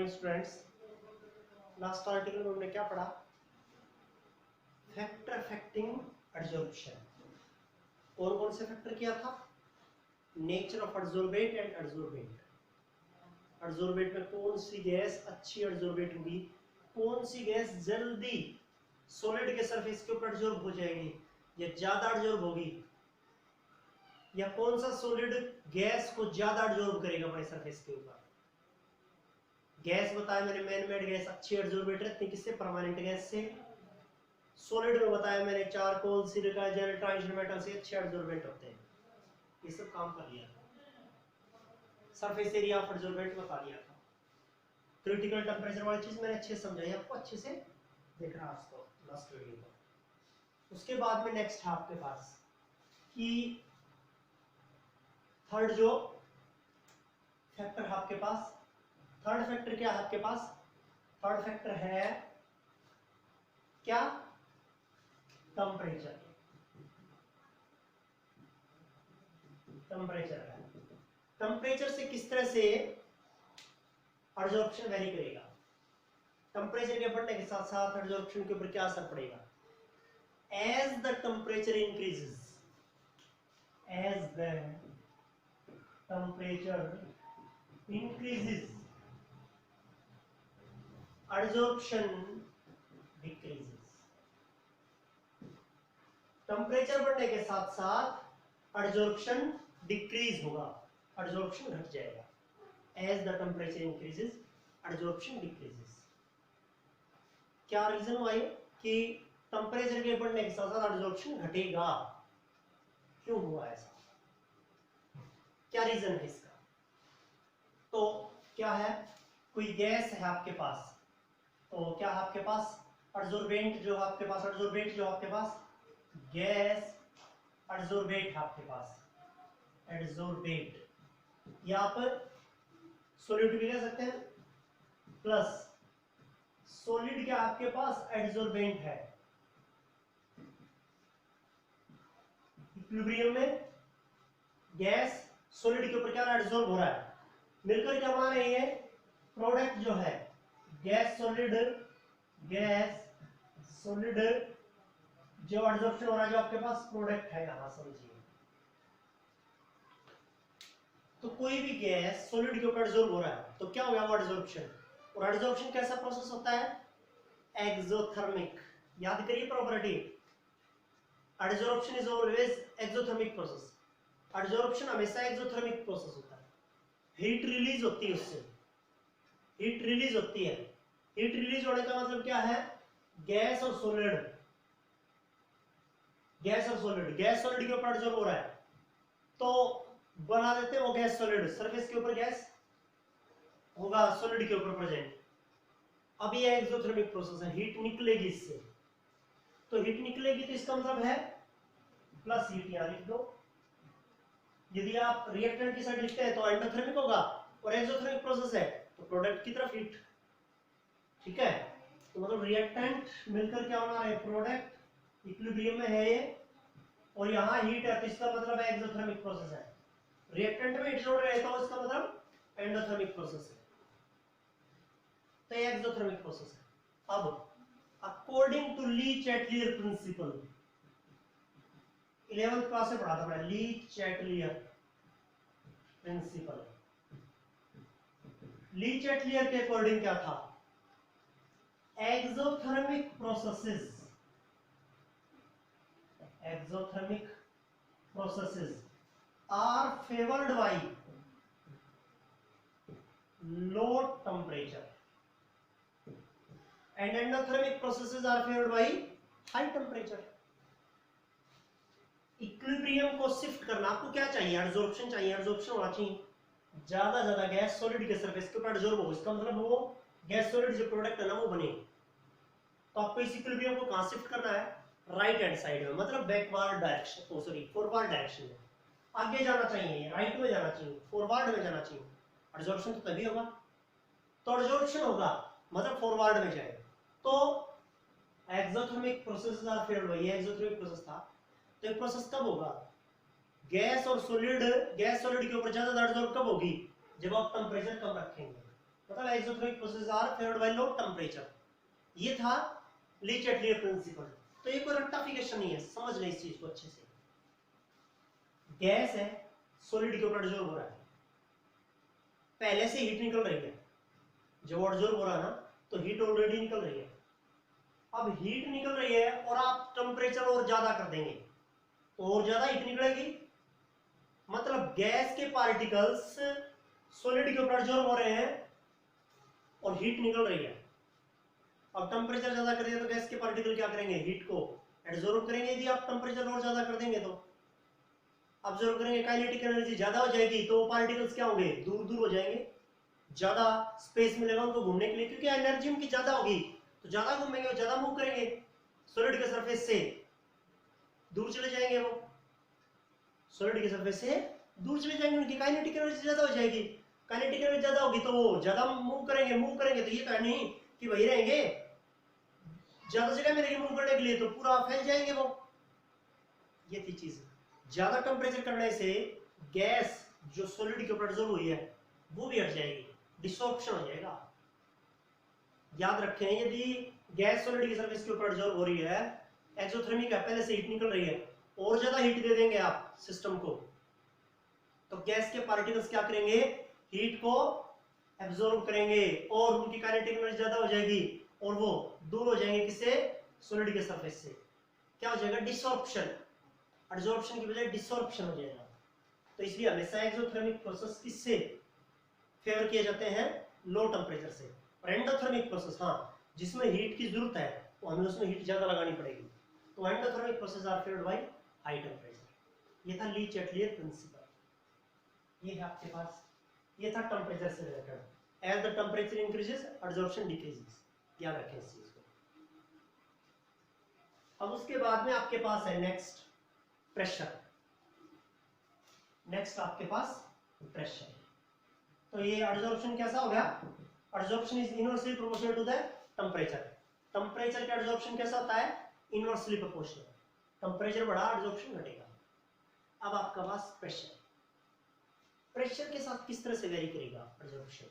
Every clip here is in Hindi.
Morning students. लास्ट आर्टिकल में हमने क्या पढ़ा? Factor affecting adsorption. कौन कौन से फैक्टर किया था? Nature of adsorbate and adsorbent. Adsorbate में कौन सी गैस अच्छी एडजॉर्बेट होगी, कौन सी गैस जल्दी सॉलिड के सरफेस के ऊपर एडजॉर्ब हो जाएगी या ज्यादा एडजॉर्ब होगी, या कौन सा सॉलिड गैस को ज्यादा एडजॉर्ब करेगा अपने सरफेस के ऊपर। गैस बताया मैंने, मैन मेड गैस अच्छी एडजॉर्बेट रहती है किससे? परमानेंट गैस से। सॉलिड में बताया मैंने charcoal, silica gel, transition metal से अच्छे एडजॉर्बेंट होते हैं। ये सब काम कर लिया था। सरफेस एरिया ऑफ एडजॉर्बेंट बता दिया था। क्रिटिकल टेंपरेचर वाली चीज मैंने अच्छे से समझाई आपको, अच्छे से देखना आज तो लास्ट वीडियो को। उसके बाद में नेक्स्ट है आपके पास कि थर्ड जो फैक्टर है आपके पास, थर्ड फैक्टर क्या है आपके पास? थर्ड फैक्टर है क्या? टेम्परेचर। टेम्परेचर है। टेम्परेचर से किस तरह से एडजॉर्प्शन वेरी करेगा? टेम्परेचर के बढ़ने के साथ साथ एडजॉर्प्शन के ऊपर क्या असर पड़ेगा? As the temperature increases, as the temperature increases adsorption decreases. Temperature बढ़ने के साथ साथ एडजॉर्प्शन डिक्रीज होगा, एडजॉर्प्शन घट जाएगा। As the temperature increases adsorption decreases. क्या रीजन हुआ ये कि टेम्परेचर के बढ़ने के साथ साथ एडजॉर्प्शन घटेगा? क्यों हुआ ऐसा? क्या रीजन है इसका? तो क्या है, कोई गैस है आपके पास, तो क्या है आपके पास? एडजॉर्बेंट जो आपके पास, एडजॉर्बेंट जो आपके पास, गैस एडजॉर्बेंट है आपके पास, एडजॉर्बेंट। यहां पर सॉलिड भी कह सकते हैं, प्लस सॉलिड क्या आपके पास? एडजॉर्बेंट है। इक्विलिब्रियम में गैस सॉलिड के ऊपर क्या एडजॉर्ब हो रहा है, मिलकर क्या बना रही है? प्रोडक्ट जो है गैस सॉलिड, गैस सॉलिड जो एडजॉर्प्शन हो रहा है, जो आपके पास प्रोडक्ट है यहां समझिए। तो कोई भी गैस सॉलिड के ऊपर एडजॉर्ब हो रहा है तो क्या हो गया? वो एडजॉर्प्शन। और एडजॉर्प्शन कैसा प्रोसेस होता है? एक्सोथर्मिक। याद करिए property, adsorption is always exothermic process. Adsorption हमेशा एक्सोथर्मिक प्रोसेस होता है। हीट रिलीज होती है उससे, हीट रिलीज होती है। हीट रिलीज होने का मतलब क्या है? गैस और सॉलिड, गैस और सॉलिड, गैस सॉलिड के ऊपर एडजॉर्ब हो रहा है तो बना देते हैं वो गैस सॉलिड, सरफेस के ऊपर गैस होगा सॉलिड के ऊपर प्रेजेंट। अब ये एक्सोथर्मिक प्रोसेस है, हीट निकलेगी इससे। तो हीट निकलेगी तो इसका मतलब है प्लस हीट, यहां लिख दो। यदि आप रिएक्टेंट की साइड लिखते हैं तो एंडोथर्मिक होगा, और एक्सोथर्मिक प्रोसेस है तो प्रोडक्ट की तरफ हीट। ठीक है, तो मतलब रिएक्टेंट मिलकर क्या बना रहे? प्रोडक्ट। इक्विलिब्रियम में है ये, और यहां हीट है तो इसका मतलब है एक्सोथर्मिक प्रोसेस है। रिएक्टेंट में हीट जोड़ रहे हैं तो इसका मतलब एंडोथर्मिक प्रोसेस है। तो ये एक्सोथर्मिक प्रोसेस है। अब according to Le Chatelier principle, 11th class में पढ़ा था मैं, Le Chatelier principle. Le Chatelier के अकॉर्डिंग क्या था? Exothermic processes, exothermic processes are favoured by low temperature and endothermic processes are favored by high temperature. Equilibrium को शिफ्ट करना, आपको क्या चाहिए? एडजॉर्प्शन चाहिए, एडजॉर्प्शन होना चाहिए। ज्यादा गैस सॉलिड के सरफेस के ऊपर एडजॉर्ब हो, इसका मतलब वो गैस सॉलिड जो प्रोडक्ट है ना वो बने। तो आपको इस इक्विलिब्रियम को कहां शिफ्ट करना है? राइट हैंड साइड में, मतलब बैकवर्ड डायरेक्शन, ओ सॉरी फॉरवर्ड डायरेक्शन में। आगे जाना चाहिए, राइट में जाना चाहिए, फॉरवर्ड में जाना चाहिए। एडजॉर्प्शन तो तभी होगा, तो एडजॉर्प्शन होगा मतलब फॉरवर्ड में जाएगा। तो exothermic processes are favoured by, ये एक्सोथर्मिक प्रोसेस था। तो ये प्रोसेस कब होगा? गैस और सॉलिड, गैस सॉलिड के ऊपर ज्यादा एडजॉर्ब कब होगी? जब आप टेंपरेचर कम रखेंगे। मतलब exothermic process are favoured by low temperature. ये था ली चैटलियर प्रिंसिपल। तो ये कोई रेक्टिफिकेशन नहीं है, समझ लें इस चीज को अच्छे से। गैस है, सॉलिड के ऊपर एब्जॉर्ब हो रहा है, पहले से हीट निकल रही है, जब एब्जॉर्ब हो रहा है ना तो हीट ऑलरेडी निकल रही है। अब हीट निकल रही है और आप टेम्परेचर और ज्यादा कर देंगे तो और ज्यादा हीट निकलेगी। मतलब गैस के पार्टिकल्स सॉलिड के ऊपर एब्जॉर्ब हो रहे हैं और हीट निकल रही है। अब टेम्परेचर ज्यादा करेंगे तो गैस के पार्टिकल क्या करेंगे, हीट को एब्जॉर्ब करेंगे। यदि आप टेम्परेचर और ज्यादा कर देंगे तो ऑब्जर्व करेंगे, काइनेटिक एनर्जी ज्यादा हो जाएगी तो पार्टिकल्स क्या होंगे, दूर दूर हो जाएंगे, ज्यादा स्पेस मिलेगा उनको घूमने के लिए, क्योंकि एनर्जी उनकी ज्यादा होगी तो ज्यादा घूमेंगे, ज्यादा मूव करेंगे, सॉलिड के सरफेस से दूर चले जाएंगे, वो सॉलिड के सरफेस से दूर चले जाएंगे, उनकी काइनेटिक एनर्जी ज्यादा हो जाएगी। काइनेटिक एनर्जी ज्यादा होगी तो वो ज्यादा मूव करेंगे तो ये तो है नहीं कि वही रहेंगे, ज्यादा जगह मिलेगी मूव करने के लिए तो पूरा फैल जाएंगे वो। ये थी चीज। ज्यादा टेम्परेचर करने से गैस जो सॉलिड के ऊपर एब्जॉर्ब हुई है वो भी हट जाएगी, डिसॉर्प्शन हो जाएगा। याद रखें, यदि गैस सॉलिड की सरफेस के ऊपर एब्जॉर्ब हो रही है, एक्सोथर्मिक है, पहले से हीट निकल रही है, और ज्यादा हीट दे देंगे आप सिस्टम को तो गैस के पार्टिकल्स क्या करेंगे, हीट को एब्जॉर्ब करेंगे और उनकी काइनेटिक एनर्जी ज्यादा हो जाएगी और वो दूर हो जाएंगे किससे, सॉलिड के सरफेस से। क्या हो जाएगा, डिसॉर्प्शन। एब्जॉर्प्शन की बजाय डिसॉर्प्शन हो जाएगा। तो इसलिए हमेशा एक्सोथर्मिक प्रोसेस किससे फेवर किए जाते हैं, लो टेम्परेचर से। और एंडोथर्मिक प्रोसेस, हाँ, जिसमें हीट की जरूरत है तो हमें उसमें हीट ज्यादा लगानी पड़ेगी, तो endothermic process are favoured by high temperature. ये था ली चैटलियर प्रिंसिपल। ये है आपके पास, ये था टेम्परेचर से related. As the temperature increases absorption decreases, याद रखें इस चीज को। अब उसके बाद में आपके पास है नेक्स्ट प्रेशर। नेक्स्ट आपके पास प्रेशर। तो ये एब्जॉर्प्शन कैसा हो गया, absorption is inversely proportional to the temperature. Temperature का एब्जॉर्प्शन कैसा होता है, इनवर्सली प्रोपोर्शनल। टेम्परेचर बढ़ा एब्जॉर्प्शन घटेगा। अब आपका पास प्रेशर, प्रेशर के साथ किस तरह से वेरी करेगा एब्जॉर्प्शन,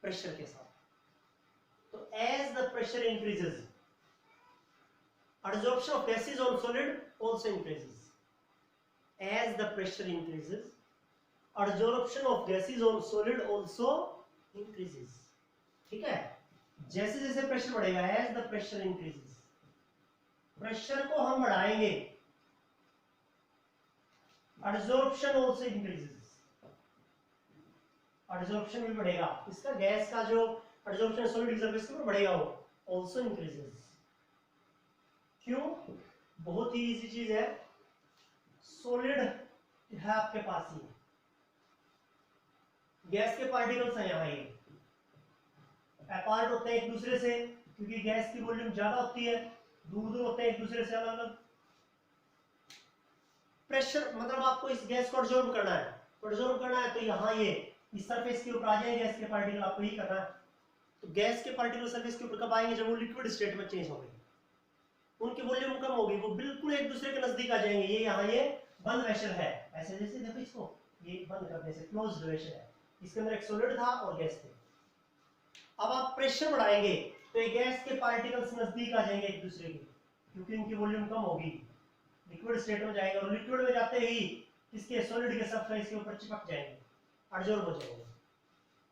प्रेशर के साथ। तो as the pressure increases absorption of gases on solid also increases. As the pressure increases, absorption of gases on solid also increases. ठीक है, जैसे जैसे प्रेशर बढ़ेगा, as the pressure increases, pressure को हम बढ़ाएंगे, absorption also increases, absorption भी बढ़ेगा। इसका गैस का जो absorption solid surface के ऊपर बढ़ेगा वो also increases। क्यों, बहुत ही इजी चीज है, सॉलिड है आपके पास ही, गैस के पार्टिकल्स हैं यहाँ, ये अपार्ट होते हैं एक दूसरे से क्योंकि गैस की वॉल्यूम ज्यादा होती है, दूर दूर होते हैं एक दूसरे से अलग अलग। प्रेशर मतलब आपको इस गैस को एब्जॉर्ब करना है, एब्जॉर्ब करना है तो यहाँ ये इस सरफेस के ऊपर आ जाएंगे गैस के पार्टिकल, आपको ही करना है। तो गैस के पार्टिकल सरफेस के ऊपर कब आएंगे, जब वो लिक्विड स्टेट में चेंज होंगे, उनकी वॉल्यूम कम होगी, वो बिल्कुल एक दूसरे के नजदीक आ जाएंगे। ये यहाँ ये बंद वेसल है, ऐसे जैसे देखो इसको, ये बंद करने से क्लोज्ड वेसल है, इसके अंदर एक सॉलिड था और गैस थे। अब आप प्रेशर बढ़ाएंगे तो ये गैस के पार्टिकल्स नजदीक आ जाएंगे एक दूसरे के, क्योंकि इनकी वॉल्यूम कम होगी, लिक्विड स्टेट में जाएंगे और लिक्विड में जाते ही इसके सॉलिड के सरफेस के ऊपर चिपक जाएंगे, एब्जॉर्ब हो जाएंगे।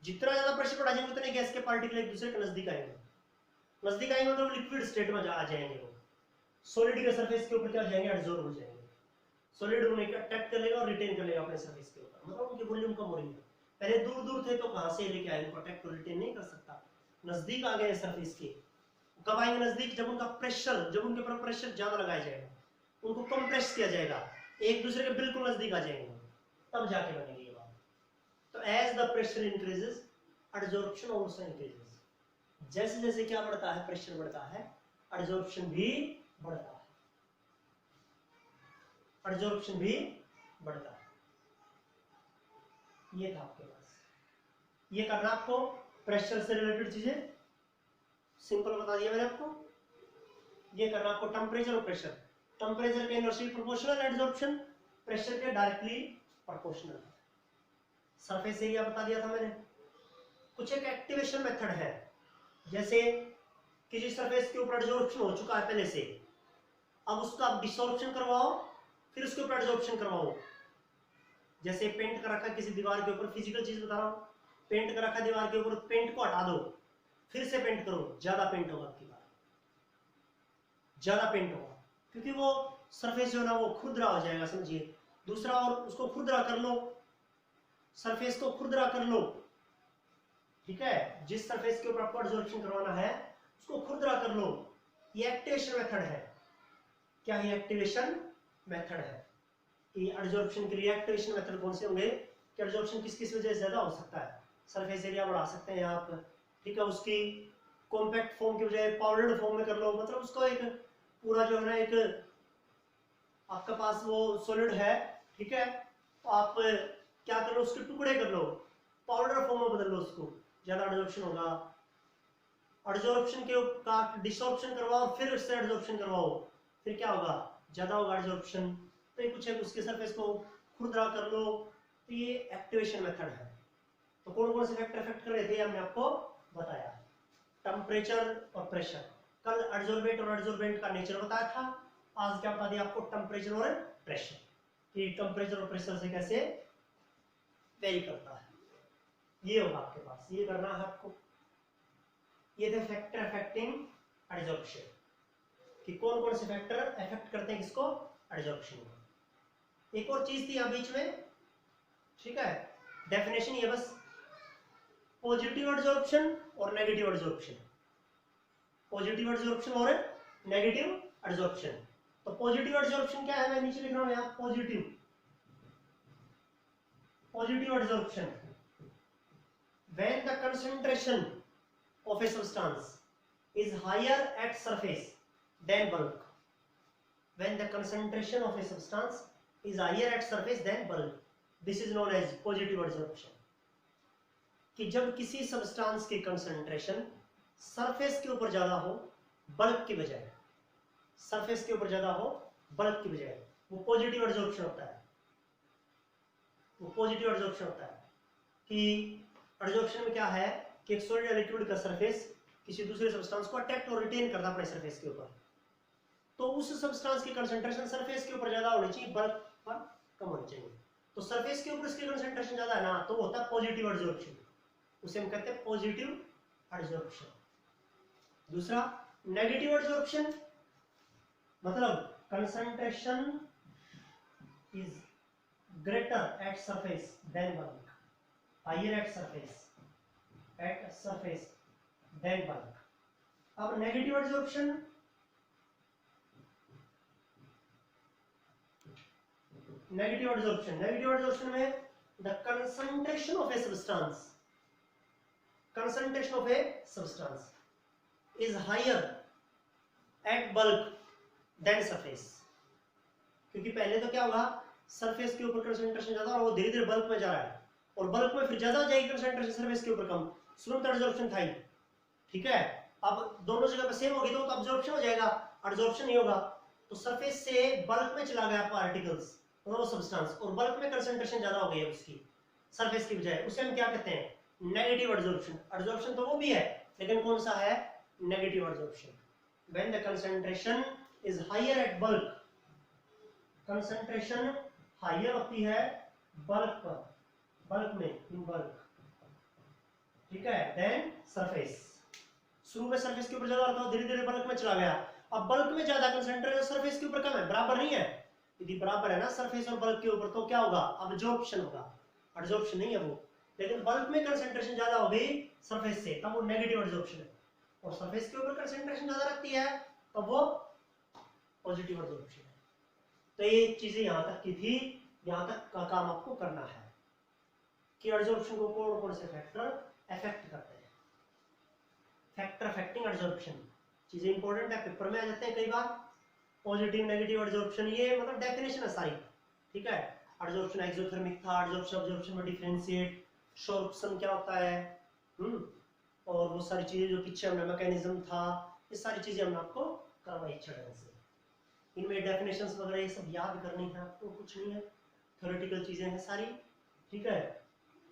जितना ज्यादा प्रेशर बढ़ा जाएंगे उतने गैस के पार्टिकल एक दूसरे के नजदीक आएंगे, नजदीक आएंगे मतलब लिक्विड स्टेट में आ जाएंगे, वो सॉलिड के सरफेस के ऊपर क्या हो जाएंगे, एब्जॉर्ब हो जाएंगे। सॉलिड उन्हें अटैक कर लेगा और रिटेन कर लेगा अपने सरफेस के ऊपर, मतलब उनकी वॉल्यूम कम हो रही है। पहले दूर दूर थे तो कहां से लेके आए, उनको अटैक और रिटेन नहीं कर सकता, नजदीक आ गए सरफेस के। कब आएंगे नजदीक, जब उनका प्रेशर, जब उनके ऊपर प्रेशर ज्यादा लगाया जाएगा, उनको कंप्रेस किया जाएगा, एक दूसरे के बिल्कुल नजदीक आ जाएंगे, तब जाके बनेगी ये बात। तो as the pressure increases absorption also increases. जैसे जैसे क्या बढ़ता है, प्रेशर बढ़ता है, एब्जॉर्प्शन भी बढ़ता है, एब्जॉर्प्शन भी बढ़ता है। ये था आपके पास, ये करना आपको प्रेशर से रिलेटेड चीजें सिंपल बता दिया मैंने आपको। ये करना आपको टेम्परेचर और प्रेशर, टेम्परेचर के इनवर्सली प्रोपोर्शनल एब्जॉर्प्शन, प्रेशर के डायरेक्टली प्रोपोर्शनल। सरफेस एरिया बता दिया था मैंने, कुछ एक एक्टिवेशन मेथड है, जैसे किसी सरफेस के ऊपर एडजॉर्प्शन हो चुका है पहले से, अब उसका आप डिसॉर्प्शन करवाओ, फिर उसके ऊपर एडजॉर्प्शन करवाओ। जैसे पेंट कर रखा किसी दीवार के ऊपर, फिजिकल चीज बता रहा हूँ, पेंट कर रखा दीवार के ऊपर, पेंट को हटा दो, फिर से पेंट करो, ज्यादा पेंट होगा आपकी बार, ज्यादा पेंट होगा, क्योंकि वो सरफेस जो है ना वो खुरदरा हो जाएगा, समझिए। दूसरा, और उसको खुरदरा कर लो, सरफेस को खुरदरा कर लो, ठीक है, जिस सरफेस के ऊपर आपको एडजॉर्प्शन करवाना है उसको खुरदरा कर लो। ये एक्टिवेशन मेथड है। क्या ये एक्टिवेशन मेथड है? कि एडजॉर्प्शन के लिए एक्टिवेशन मेथड कौन से होंगे कि एडजॉर्प्शन किस किस वजह से ज्यादा हो सकता है? सरफेस एरिया बढ़ा सकते हैं आप, ठीक है, उसकी कॉम्पैक्ट फॉर्म की बजाय पाउडर्ड फॉर्म में कर लो, मतलब उसको एक पूरा जो है ना, एक आपका पास वो सॉलिड है, ठीक है, तो आप क्या करो, उसके टुकड़े कर लो, पाउडर फॉर्म में बदल लो उसको, ज्यादा एडजॉर्प्शन होगा। एडजॉर्प्शन के का डिसॉर्प्शन करवाओ, फिर उससे एडजॉर्प्शन करवाओ, फिर क्या होगा, ज्यादा होगा एडजॉर्प्शन। तो ये कुछ है, उसके सरफेस को खुरदरा कर लो, तो ये एक्टिवेशन मेथड है। तो कौन कौन से फैक्टर इफेक्ट कर रहे थे हमने आपको बताया, टेम्परेचर और प्रेशर। कल एडजॉर्बेट और एडजॉर्बेंट का नेचर बताया था, आज क्या बता दिया आपको, टेम्परेचर और प्रेशर, कि टेम्परेचर और प्रेशर से कैसे वेरी करता है। ये होगा आपके पास, ये करना है आपको। ये थे फैक्टर अफेक्टिंग एडजॉर्प्शन, कि कौन कौन से फैक्टर अफेक्ट करते हैं किसको, एडजॉर्प्शन को। एक और चीज थी यहां बीच में, ठीक है, डेफिनेशन ये बस, पॉजिटिव एडजॉर्प्शन और नेगेटिव एडजॉर्प्शन, पॉजिटिव एडजॉर्प्शन और नेगेटिव एडजॉर्प्शन। तो पॉजिटिव एडजॉर्प्शन क्या है, मैं नीचे लिख रहा हूं यहां, positive adsorption when the concentration of a substance is higher at surface than bulk, when the concentration of a substance is higher at surface than bulk, this is known as positive adsorption। कि जब किसी सब्सटेंस की कंसंट्रेशन सरफेस के ऊपर ज्यादा हो बल्क की बजाय, सरफेस के ऊपर ज्यादा हो बल्क की बजाय, वो पॉजिटिव एडजॉर्प्शन होता है। वो पॉजिटिव एडजॉर्प्शन होता है कि एडजॉर्प्शन में क्या है कि एक सॉलिड या लिक्विड का सरफेस किसी दूसरे सब्सटेंस को अट्रैक्ट और रिटेन करता है अपने सरफेस के ऊपर, तो उस सब्सटेंस की कंसंट्रेशन सरफेस के ऊपर ज्यादा होनी चाहिए, बल्क पर कम होनी चाहिए। तो सरफेस के ऊपर इसकी कंसंट्रेशन ज्यादा है ना, तो होता है पॉजिटिव एडजॉर्प्शन, उसे हम कहते हैं पॉजिटिव एडजॉर्प्शन। दूसरा, नेगेटिव एडजॉर्प्शन, मतलब concentration is greater at surface than bulk, higher at surface than bulk। अब नेगेटिव एडजॉर्प्शन, नेगेटिव एडजॉर्प्शन में the concentration of a substance is higher at bulk than surface. क्योंकि पहले तो क्या होगा, सरफेस के ऊपर कंसंट्रेशन ज्यादा और वो धीरे धीरे बल्क में जा रहा है, और बल्क में फिर ज्यादा जाएगी कंसंट्रेशन सरफेस के ऊपर कम, तुरंत एडजॉर्प्शन था ही, ठीक है। अब दोनों जगह पे सेम होगी तो एब्जॉर्प्शन हो जाएगा, एडजॉर्प्शन नहीं होगा। तो सरफेस से बल्क में चला गया पार्टिकल्स, मतलब वो सब्सटेंस, और बल्क में कंसंट्रेशन ज्यादा हो गई है उसकी सरफेस की बजाय, उसे हम क्या कहते हैं, नेगेटिव एडजॉर्प्शन। एडजॉर्प्शन तो वो भी है, लेकिन कौन सा है, negative adsorption. When the concentration is higher at bulk, concentration higher होती है बल्क पर, बल्क में, इन बल्क, ठीक है, देन सरफेस। शुरू में सरफेस के ऊपर ज्यादा होता है, धीरे धीरे बल्क में चला गया। अब बल्क में ज्यादा कंसंट्रेशन सरफेस के ऊपर कम है, बराबर नहीं है। यदि बराबर है ना सरफेस और बल्क के ऊपर, तो क्या होगा, अब्जॉर्प्शन होगा, एडजॉर्प्शन नहीं है वो। लेकिन बल्क में कंसंट्रेशन ज्यादा हो गई सरफेस से, तब वो नेगेटिव एडजॉर्प्शन है, और सरफेस के ऊपर कंसंट्रेशन ज्यादा रखती है तब वो पॉजिटिव एडजॉर्प्शन है। तो ये चीजें यहां तक की थी, यहां तक का काम आपको करना है कि एडजॉर्प्शन को कौन कौन से फैक्टर अफेक्ट करते हैं। फैक्टर अफेक्टिंग एडजॉर्प्शन चीजें इंपॉर्टेंट है, पेपर में आ जाते हैं कई बार। पॉजिटिव नेगेटिव एडजॉर्प्शन, ये मतलब डेफिनेशन है सारी, ठीक है। एडजॉर्प्शन एक्सोथर्मिक था, एडजॉर्प्शन अब्जॉर्प्शन में डिफरेंशिएट, शॉर्प्शन क्या होता है, और वो सारी चीजें जो पीछे हमने मैकेनिज्म था, ये सारी चीजें हमने आपको करवाई अच्छे ढंग से। इनमें डेफिनेशंस वगैरह ये सब याद करनी है आपको, कुछ नहीं है, थ्योरेटिकल चीजें हैं सारी, ठीक है।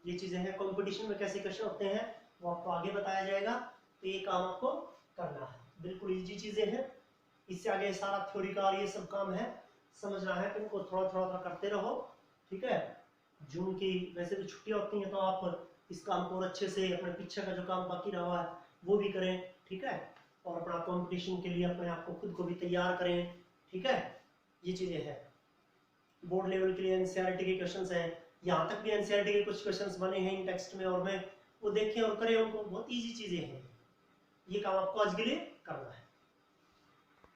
ये चीजें हैं, कंपटीशन में कैसे क्वेश्चन होते हैं वो आपको आगे बताया जाएगा। तो ये काम आपको करना है, बिल्कुल इजी चीजें हैं। इससे आगे सारा थ्योरी का और ये सब काम है, समझना है, इनको थोड़ा थोड़ा करते रहो, ठीक है। जून की वैसे तो छुट्टियां होती हैं, तो आप इस काम को और अच्छे से अपने पीछे का जो काम बाकी रहा है वो भी करें, ठीक है। और अपना कंपटीशन के लिए अपने आप को खुद को भी तैयार करें, ठीक है। ये चीजें हैं। बोर्ड लेवल के लिए एनसीईआरटी के क्वेश्चंस हैं, यहाँ तक भी एनसीईआरटी के कुछ क्वेश्चंस बने हैं इन टेक्स्ट में और में, वो देखें और करें उनको, बहुत इजी चीजें हैं। ये काम आपको आज के लिए करना है।